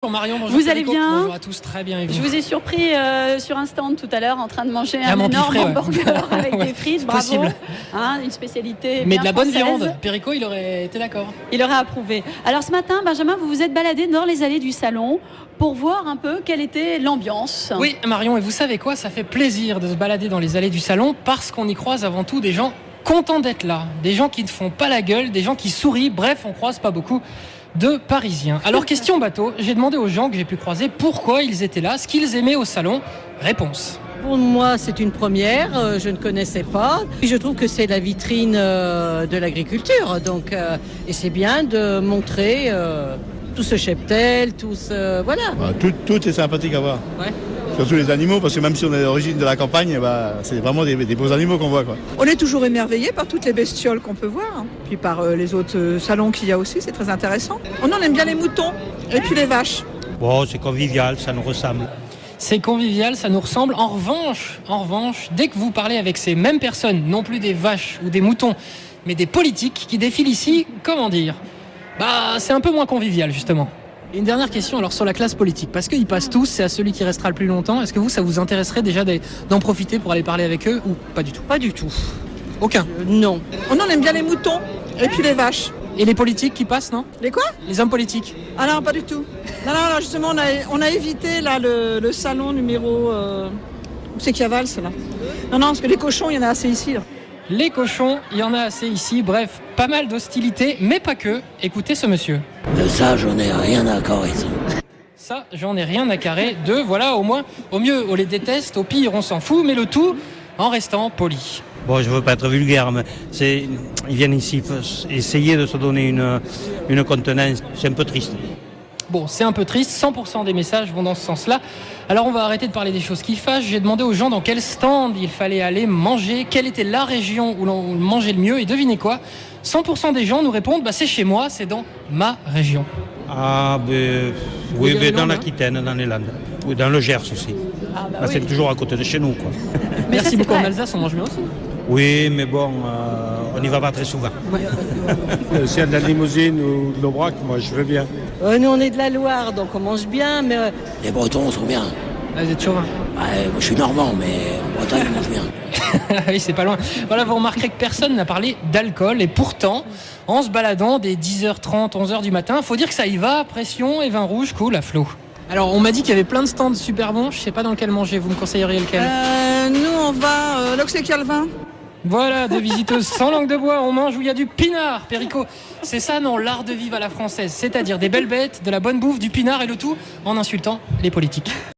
Bonjour Marion, bonjour Vous allez bien? Bonjour à tous, très bien. Et vous? Je vous ai surpris sur un stand tout à l'heure en train de manger un énorme Empiffré, hamburger avec ouais, des frites, bravo. possible. Une spécialité Mais bien de la bonne française. viande. Perico, il aurait été d'accord. Il aurait approuvé. Alors ce matin, Benjamin, vous vous êtes baladé dans les allées du salon pour voir un peu quelle était l'ambiance. Oui, Marion, et vous savez quoi? Ça fait plaisir de se balader dans les allées du salon parce qu'on y croise avant tout des gens contents d'être là, des gens qui ne font pas la gueule, des gens qui sourient. Bref, on croise pas beaucoup de Parisiens. Alors, question bateau, j'ai demandé aux gens que j'ai pu croiser pourquoi ils étaient là, ce qu'ils aimaient au salon. Réponse. Pour moi, c'est une première, je ne connaissais pas. Puis je trouve que c'est la vitrine de l'agriculture. Donc, et c'est bien de montrer tout ce cheptel, tout ce... Voilà. Tout est sympathique à voir. Ouais. Surtout les animaux, parce que même si on est d'origine de la campagne, c'est vraiment des beaux animaux qu'on voit, quoi. On est toujours émerveillé par toutes les bestioles qu'on peut voir, puis par les autres salons qu'il y a aussi, c'est très intéressant. On aime bien les moutons et puis les vaches. Bon, c'est convivial, ça nous ressemble. C'est convivial, ça nous ressemble. En revanche, dès que vous parlez avec ces mêmes personnes, non plus des vaches ou des moutons, mais des politiques qui défilent ici, comment dire ? C'est un peu moins convivial, justement. Et une dernière question alors sur la classe politique, parce qu'ils passent tous, c'est à celui qui restera le plus longtemps. Est-ce que ça vous intéresserait déjà d'en profiter pour aller parler avec eux ou pas du tout ? Pas du tout. Aucun. Non. On aime bien les moutons et puis les vaches. Et les politiques qui passent, non ? Les quoi? Les hommes politiques. Ah non, pas du tout. Non, justement, on a évité là le salon numéro... Où c'est qu'il y a Valls, là? Non, parce que les cochons, il y en a assez ici, là. Les cochons, il y en a assez ici. Bref, pas mal d'hostilité, mais pas que. Écoutez ce monsieur. Ça, j'en ai rien à carrer, ça. Ça, j'en ai rien à carrer. Voilà, au moins, au mieux, on les déteste, au pire, on s'en fout, mais le tout en restant poli. Bon, je veux pas être vulgaire, mais ils viennent ici essayer de se donner une contenance. C'est un peu triste. Bon, c'est un peu triste, 100% des messages vont dans ce sens-là. Alors on va arrêter de parler des choses qui fâchent. J'ai demandé aux gens dans quel stand il fallait aller manger, quelle était la région où l'on mangeait le mieux. Et devinez quoi ? 100% des gens nous répondent, c'est chez moi, c'est dans ma région. Oui, dans l'Aquitaine, dans les Landes. Oui, dans le Gers aussi. Oui. C'est toujours à côté de chez nous, quoi. Merci ça, beaucoup. c'est En vrai. Alsace, on mange mieux aussi. Oui, mais bon, on n'y va pas très souvent. S'il y a de la limousine ou de l'Aubrac, moi je veux bien. Nous, on est de la Loire, donc on mange bien, mais... Les Bretons sont bien. Ah, vous êtes chauvin. Moi, je suis normand, mais en Bretagne, on mange bien. Oui, c'est pas loin. Voilà, vous remarquerez que personne n'a parlé d'alcool. Et pourtant, en se baladant dès 10h30, 11h du matin, faut dire que ça y va. Pression et vin rouge coule à flot. Alors, on m'a dit qu'il y avait plein de stands super bons. Je sais pas dans lequel manger. Vous me conseilleriez lequel ? Nous, on va là où c'est qu'il y a le vin. Voilà, deux visiteuses sans langue de bois, on mange où il y a du pinard, Perico. C'est ça, non, l'art de vivre à la française, c'est-à-dire des belles bêtes, de la bonne bouffe, du pinard et le tout en insultant les politiques.